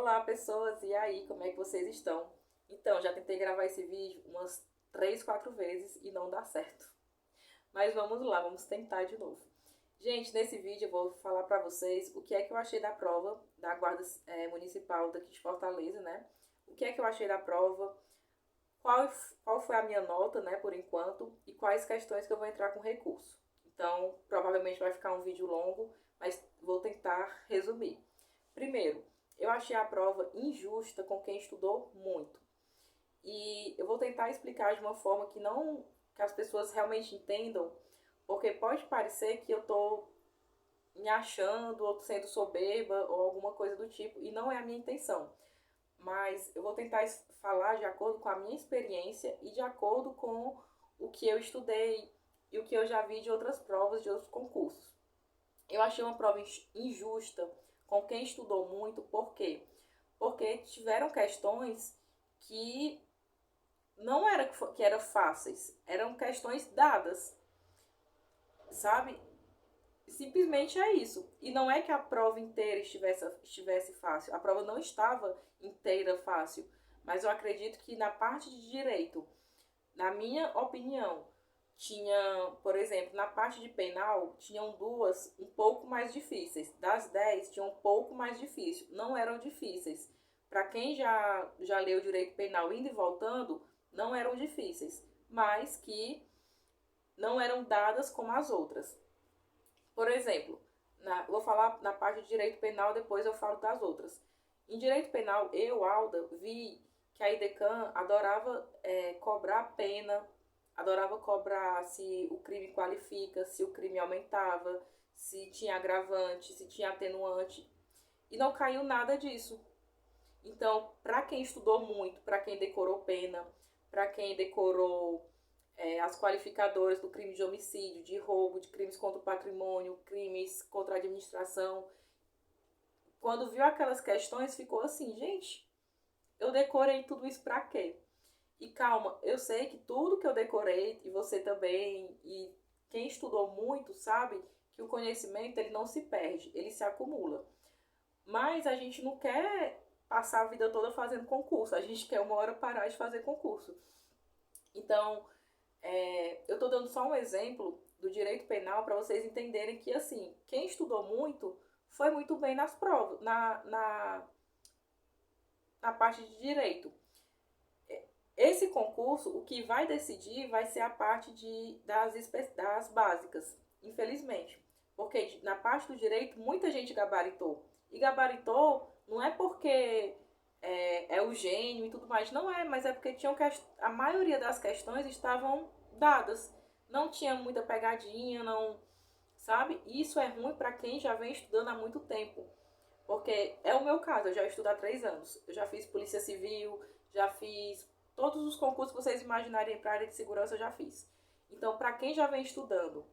Olá pessoas, e aí, como é que vocês estão? Então, já tentei gravar esse vídeo umas 3, 4 vezes e não dá certo. Mas vamos lá, vamos tentar de novo. Gente, nesse vídeo eu vou falar pra vocês o que é que eu achei da prova da Guarda Municipal daqui de Fortaleza, né? O que é que eu achei da prova, qual foi a minha nota, né, por enquanto, e quais questões que eu vou entrar com recurso. Então, provavelmente vai ficar um vídeo longo, mas vou tentar resumir. Primeiro, eu achei a prova injusta com quem estudou muito. E eu vou tentar explicar de uma forma que as pessoas realmente entendam, porque pode parecer que eu tô me achando ou sendo soberba ou alguma coisa do tipo, e não é a minha intenção. Mas eu vou tentar falar de acordo com a minha experiência e de acordo com o que eu estudei e o que eu já vi de outras provas, de outros concursos. Eu achei uma prova injusta com quem estudou muito, por quê? Porque tiveram questões que não era que eram fáceis, eram questões dadas, sabe? Simplesmente é isso. E não é que a prova inteira estivesse fácil, a prova não estava inteira fácil, mas eu acredito que na parte de direito, na minha opinião, tinha, por exemplo, na parte de penal, tinham duas um pouco mais difíceis. Das 10, tinha um pouco mais difícil. Não eram difíceis. Para quem já leu direito penal indo e voltando, não eram difíceis. Mas que não eram dadas como as outras. Por exemplo, vou falar na parte de direito penal, depois eu falo das outras. Em direito penal, eu, Alda, vi que a IDECAN adorava cobrar pena, adorava cobrar se o crime qualifica, se o crime aumentava, se tinha agravante, se tinha atenuante. E não caiu nada disso. Então, para quem estudou muito, para quem decorou pena, para quem decorou as qualificadoras do crime de homicídio, de roubo, de crimes contra o patrimônio, crimes contra a administração, quando viu aquelas questões, ficou assim, gente, eu decorei tudo isso para quê? E calma, eu sei que tudo que eu decorei, e você também, e quem estudou muito sabe que o conhecimento ele não se perde, ele se acumula. Mas a gente não quer passar a vida toda fazendo concurso, a gente quer uma hora parar de fazer concurso. Então, eu estou dando só um exemplo do direito penal para vocês entenderem que, assim, quem estudou muito foi muito bem nas provas, na parte de direito. Esse concurso, o que vai decidir vai ser a parte das básicas, infelizmente. Porque na parte do direito, muita gente gabaritou. E gabaritou não é porque é o gênio e tudo mais, não é, mas é porque a maioria das questões estavam dadas. Não tinha muita pegadinha, não, sabe? Isso é ruim para quem já vem estudando há muito tempo. Porque é o meu caso, eu já estudo há 3 anos. Eu já fiz Polícia Civil, já fiz todos os concursos que vocês imaginarem para a área de segurança, eu já fiz. Então, para quem já vem estudando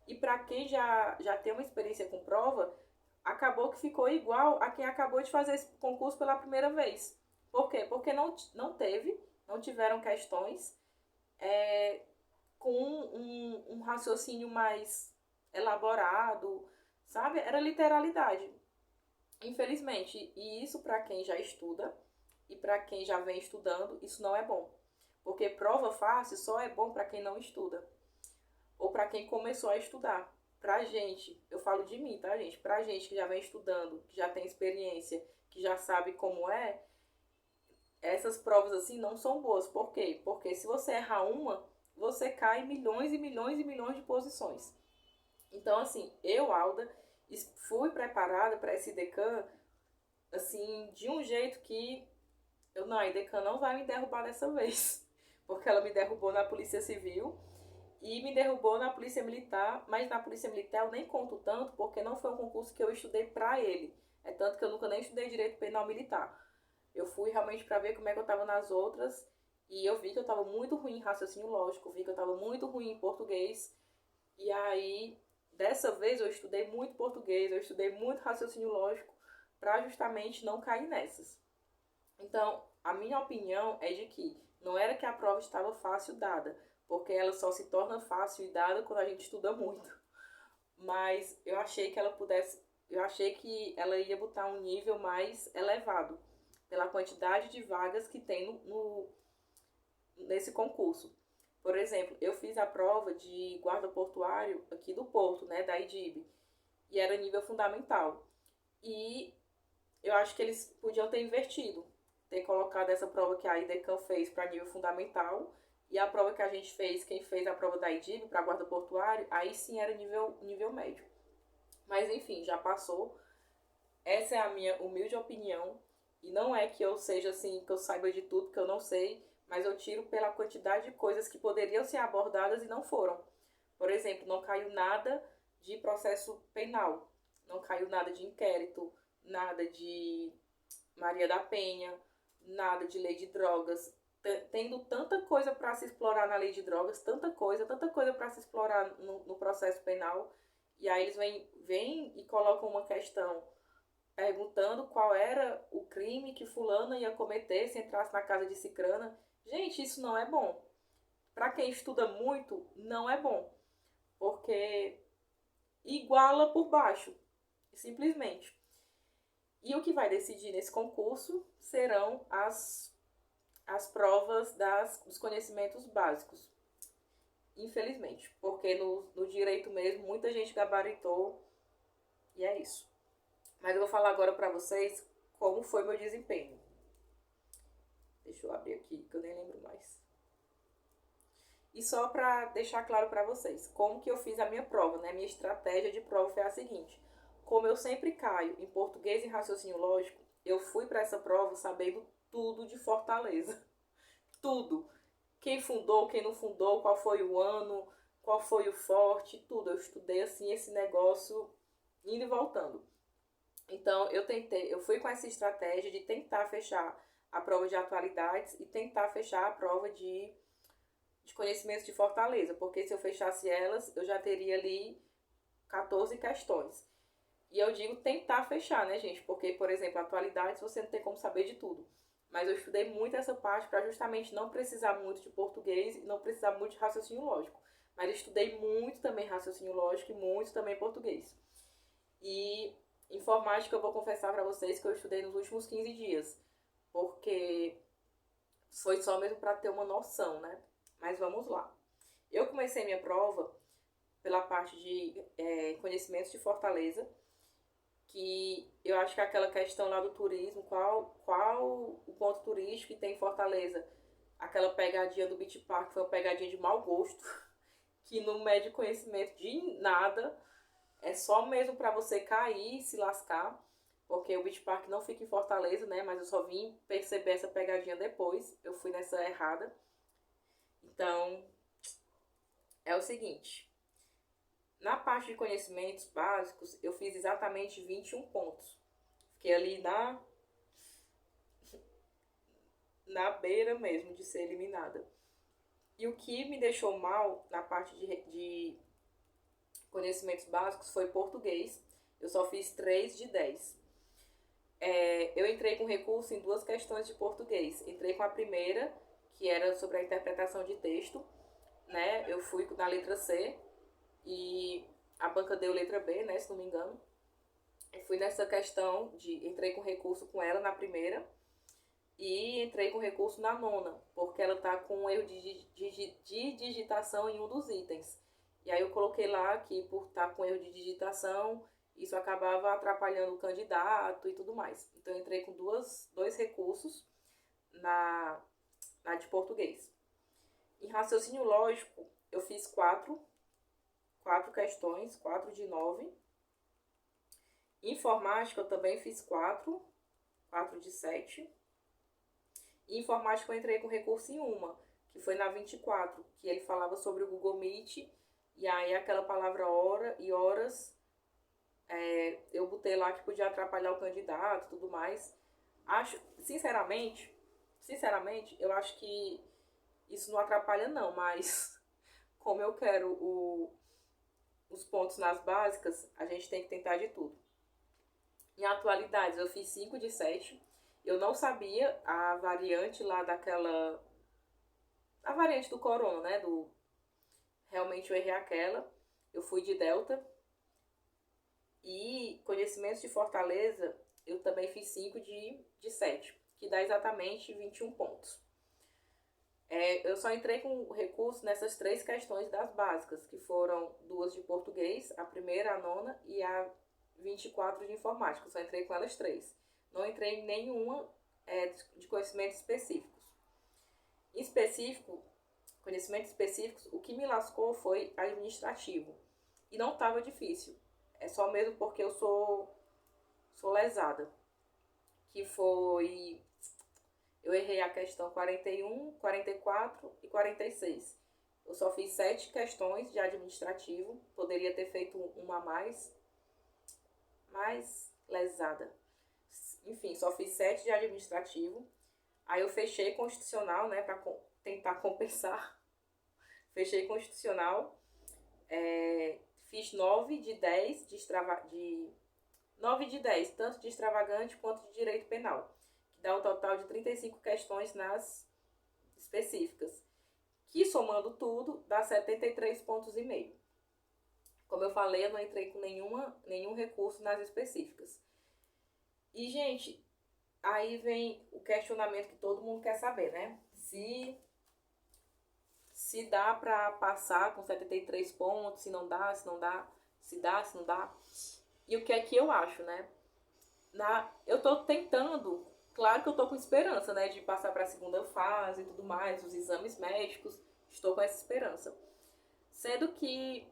e para quem já tem uma experiência com prova, acabou que ficou igual a quem acabou de fazer esse concurso pela primeira vez. Por quê? Porque não tiveram questões com um raciocínio mais elaborado, sabe? Era literalidade. Infelizmente, e isso para quem já estuda e para quem já vem estudando, isso não é bom. Porque prova fácil só é bom para quem não estuda ou para quem começou a estudar. Pra gente, eu falo de mim, tá, gente? Pra gente que já vem estudando, que já tem experiência, que já sabe como é, essas provas assim não são boas. Por quê? Porque se você errar uma, você cai milhões e milhões e milhões de posições. Então, assim, eu, Alda, fui preparada para esse IDECAN, assim, de um jeito que a IDECAN não vai me derrubar dessa vez. Porque ela me derrubou na Polícia Civil e me derrubou na Polícia Militar, mas na Polícia Militar eu nem conto tanto, porque não foi um concurso que eu estudei para ele. É tanto que eu nunca nem estudei Direito Penal Militar. Eu fui realmente para ver como é que eu estava nas outras, e eu vi que eu estava muito ruim em raciocínio lógico, vi que eu estava muito ruim em português, e aí, dessa vez eu estudei muito português, eu estudei muito raciocínio lógico, para justamente não cair nessas. Então, a minha opinião é de que não era que a prova estava fácil dada, porque ela só se torna fácil e dada quando a gente estuda muito. Mas eu achei que ela ia botar um nível mais elevado. pela quantidade de vagas que tem nesse concurso. Por exemplo, eu fiz a prova de guarda portuário aqui do Porto, né, da IDIB, e era nível fundamental. E eu acho que eles podiam ter invertido, ter colocado essa prova que a IDECAM fez para nível fundamental e a prova que a gente fez, quem fez a prova da IDIB para guarda portuário, aí sim era nível médio. Mas enfim, já passou. Essa é a minha humilde opinião. E não é que eu seja assim, que eu saiba de tudo, que eu não sei, mas eu tiro pela quantidade de coisas que poderiam ser abordadas e não foram. Por exemplo, não caiu nada de processo penal, não caiu nada de inquérito, nada de Maria da Penha, nada de lei de drogas. Tendo tanta coisa para se explorar na lei de drogas, tanta coisa para se explorar no processo penal, e aí eles vêm e colocam uma questão perguntando qual era o crime que fulana ia cometer se entrasse na casa de cicrana. Gente, isso não é bom. Para quem estuda muito, não é bom. Porque iguala por baixo, simplesmente. E o que vai decidir nesse concurso serão as provas dos conhecimentos básicos. Infelizmente. Porque no direito mesmo, muita gente gabaritou. E é isso. Mas eu vou falar agora para vocês como foi meu desempenho. Deixa eu abrir aqui, que eu nem lembro mais. E só para deixar claro para vocês, como que eu fiz a minha prova, né? Minha estratégia de prova foi a seguinte. Como eu sempre caio em português e raciocínio lógico, eu fui para essa prova sabendo tudo de Fortaleza. Tudo. Quem fundou, quem não fundou, qual foi o ano, qual foi o forte, tudo. Eu estudei assim esse negócio indo e voltando. Então, eu fui com essa estratégia de tentar fechar a prova de atualidades e tentar fechar a prova de conhecimentos de Fortaleza, porque se eu fechasse elas, eu já teria ali 14 questões. E eu digo tentar fechar, né, gente? Porque, por exemplo, atualidades você não tem como saber de tudo. Mas eu estudei muito essa parte para justamente não precisar muito de português e não precisar muito de raciocínio lógico. Mas eu estudei muito também raciocínio lógico e muito também português. E informática eu vou confessar para vocês que eu estudei nos últimos 15 dias, porque foi só mesmo para ter uma noção, né? Mas vamos lá. Eu comecei minha prova pela parte de conhecimentos de Fortaleza, que eu acho que é aquela questão lá do turismo, qual o ponto turístico que tem em Fortaleza, aquela pegadinha do Beach Park foi uma pegadinha de mau gosto, que não mede conhecimento de nada, é só mesmo para você cair e se lascar, porque o Beach Park não fica em Fortaleza, né? Mas eu só vim perceber essa pegadinha depois, eu fui nessa errada. Então, é o seguinte, na parte de conhecimentos básicos, eu fiz exatamente 21 pontos. Fiquei ali na beira mesmo de ser eliminada. E o que me deixou mal na parte de conhecimentos básicos foi português. Eu só fiz 3 de 10. Eu entrei com recurso em 2 questões de português. Entrei com a primeira, que era sobre a interpretação de texto, né? Eu fui na letra C e a banca deu letra B, né? Se não me engano. Eu fui nessa questão entrei com recurso com ela na primeira e entrei com recurso na nona, porque ela tá com um erro de digitação em um dos itens. E aí eu coloquei lá que por estar com erro de digitação, isso acabava atrapalhando o candidato e tudo mais. Então eu entrei com dois recursos na de português. Em raciocínio lógico, eu fiz 4 questões, 4 de 9. Em informática eu também fiz 4 de 7. Em informática eu entrei com recurso em uma, que foi na 24, que ele falava sobre o Google Meet, e aí aquela palavra hora e horas, eu botei lá que podia atrapalhar o candidato e tudo mais. Acho, sinceramente, eu acho que isso não atrapalha não, mas como eu quero os pontos nas básicas, a gente tem que tentar de tudo. Em atualidades eu fiz 5 de 7. Eu não sabia a variante lá daquela... A variante do corona, né? Realmente eu errei aquela. Eu fui de Delta. E conhecimentos de Fortaleza, eu também fiz 5 de 7. que dá exatamente 21 pontos. Eu só entrei com recurso nessas 3 questões das básicas, que foram 2 de português, a primeira, a nona, e a 24 de informática. Eu só entrei com elas 3. Não entrei em nenhuma de conhecimentos específicos. Em específico, conhecimentos específicos, o que me lascou foi administrativo. E não estava difícil. É só mesmo porque eu sou lesada. Que foi... Eu errei a questão 41, 44 e 46. Eu só fiz 7 questões de administrativo. Poderia ter feito uma a mais. Mais lesada. Enfim, só fiz 7 de administrativo. Aí eu fechei constitucional, né, para tentar compensar. Fechei constitucional. Fiz 9 de 10 9 de 10, tanto de extravagante quanto de direito penal, que dá um total de 35 questões nas específicas, que somando tudo dá 73 pontos e meio. Como eu falei, eu não entrei com nenhum recurso nas específicas. E, gente, aí vem o questionamento que todo mundo quer saber, né? Se dá pra passar com 73 pontos, se não dá, se não dá, se dá, se não dá. E o que é que eu acho, né? Eu tô tentando, claro que eu tô com esperança, né? De passar pra segunda fase e tudo mais, os exames médicos, estou com essa esperança. Sendo que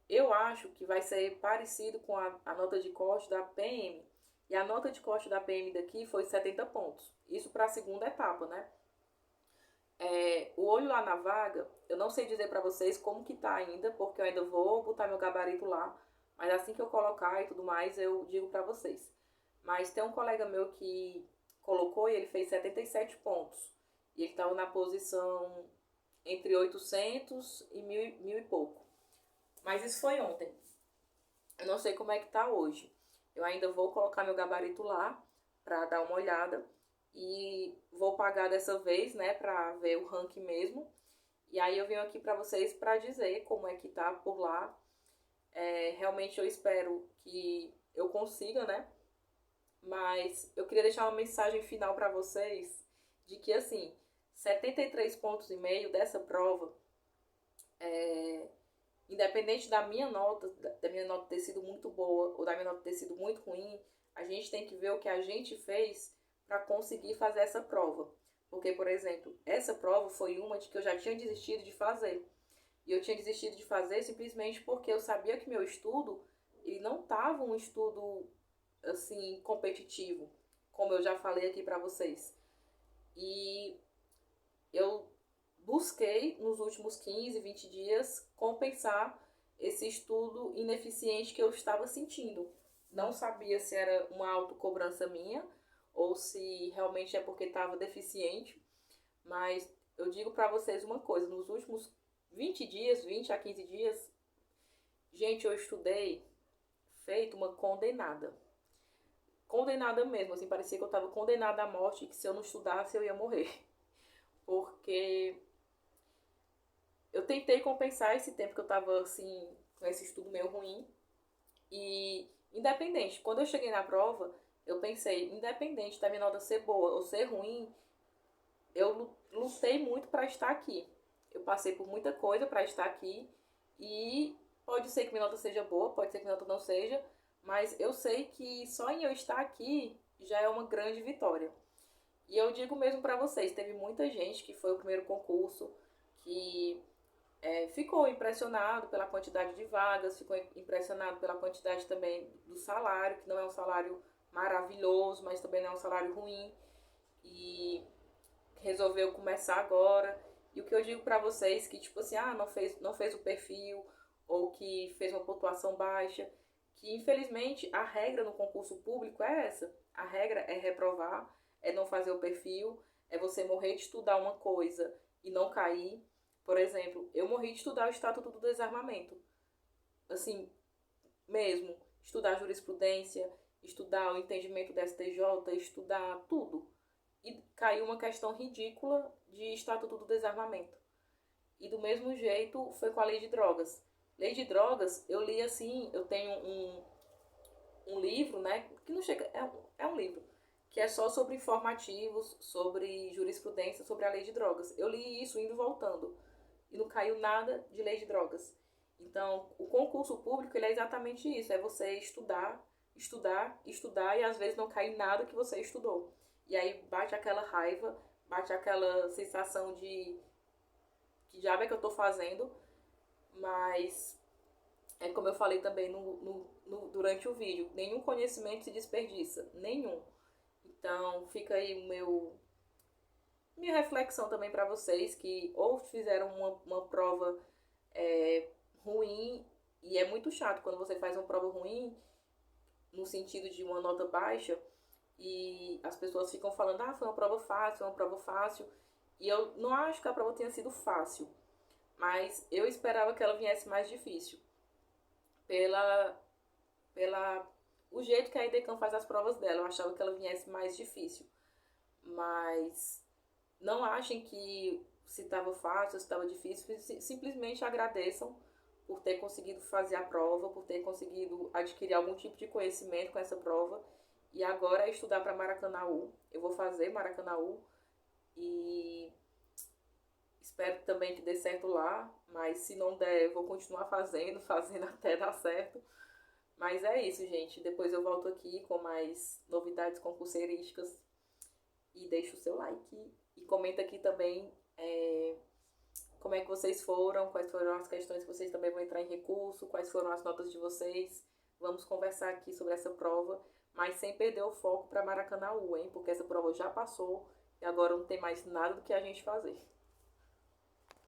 eu acho que vai ser parecido com a nota de corte da PM. E a nota de corte da PM daqui foi 70 pontos. Isso para a segunda etapa, né? O olho lá na vaga, eu não sei dizer para vocês como que tá ainda, porque eu ainda vou botar meu gabarito lá. Mas assim que eu colocar e tudo mais, eu digo para vocês. Mas tem um colega meu que colocou e ele fez 77 pontos. E ele estava na posição entre 800 e 1000 e pouco. Mas isso foi ontem. Eu não sei como é que tá hoje. Eu ainda vou colocar meu gabarito lá pra dar uma olhada. E vou pagar dessa vez, né, pra ver o ranking mesmo. E aí eu venho aqui pra vocês pra dizer como é que tá por lá. Realmente eu espero que eu consiga, né? Mas eu queria deixar uma mensagem final pra vocês de que, assim, 73 pontos e meio dessa prova, independente da minha nota ter sido muito boa ou da minha nota ter sido muito ruim, a gente tem que ver o que a gente fez para conseguir fazer essa prova. Porque, por exemplo, essa prova foi uma de que eu já tinha desistido de fazer. E eu tinha desistido de fazer simplesmente porque eu sabia que meu estudo, ele não estava um estudo, assim, competitivo, como eu já falei aqui para vocês. E eu busquei, nos últimos 15, 20 dias, compensar esse estudo ineficiente que eu estava sentindo. Não sabia se era uma autocobrança minha ou se realmente é porque estava deficiente, mas eu digo para vocês uma coisa, nos últimos 20 dias, 20 a 15 dias, gente, eu estudei feito uma condenada. Condenada mesmo, assim, parecia que eu estava condenada à morte e que se eu não estudasse eu ia morrer. Porque eu tentei compensar esse tempo que eu tava, assim, com esse estudo meio ruim. E, independente, quando eu cheguei na prova, eu pensei, independente da minha nota ser boa ou ser ruim, eu lutei muito para estar aqui. Eu passei por muita coisa para estar aqui. E pode ser que minha nota seja boa, pode ser que minha nota não seja. Mas eu sei que só em eu estar aqui já é uma grande vitória. E eu digo mesmo para vocês, teve muita gente que foi o primeiro concurso, que ficou impressionado pela quantidade de vagas, ficou impressionado pela quantidade também do salário, que não é um salário maravilhoso, mas também não é um salário ruim, e resolveu começar agora. E o que eu digo pra vocês, que tipo assim, não fez o perfil, ou que fez uma pontuação baixa, que infelizmente a regra no concurso público é essa. A regra é reprovar, é não fazer o perfil, é você morrer de estudar uma coisa e não cair. Por exemplo, eu morri de estudar o Estatuto do Desarmamento. Assim, mesmo. Estudar jurisprudência, estudar o entendimento da STJ, estudar tudo. E caiu uma questão ridícula de Estatuto do Desarmamento. E do mesmo jeito foi com a Lei de Drogas. Lei de Drogas, eu li assim, eu tenho um livro, né? Que não chega. É um livro. que é só sobre informativos, sobre jurisprudência, sobre a lei de drogas. Eu li isso indo e voltando, e não caiu nada de lei de drogas. Então, o concurso público, ele é exatamente isso, é você estudar, estudar, estudar, e às vezes não cai nada que você estudou. E aí bate aquela raiva, bate aquela sensação de que diabo é que eu tô fazendo, mas é como eu falei também durante o vídeo, nenhum conhecimento se desperdiça, nenhum. Então fica aí minha reflexão também para vocês que ou fizeram uma prova ruim, e é muito chato quando você faz uma prova ruim, no sentido de uma nota baixa, e as pessoas ficam falando, ah, foi uma prova fácil, uma prova fácil, e eu não acho que a prova tenha sido fácil, mas eu esperava que ela viesse mais difícil, pela, pela o jeito que a EDECAM faz as provas dela, eu achava que ela viesse mais difícil, mas não achem que se estava fácil, se estava difícil, simplesmente agradeçam por ter conseguido fazer a prova, por ter conseguido adquirir algum tipo de conhecimento com essa prova. E agora é estudar para Maracanaú. Eu vou fazer Maracanaú e espero também que dê certo lá, mas se não der, eu vou continuar fazendo, fazendo até dar certo. Mas é isso, gente. Depois eu volto aqui com mais novidades concurseirísticas. E deixa o seu like. E comenta aqui também como é que vocês foram, quais foram as questões que vocês também vão entrar em recurso, quais foram as notas de vocês. Vamos conversar aqui sobre essa prova, mas sem perder o foco para Maracanaú, hein? Porque essa prova já passou e agora não tem mais nada do que a gente fazer.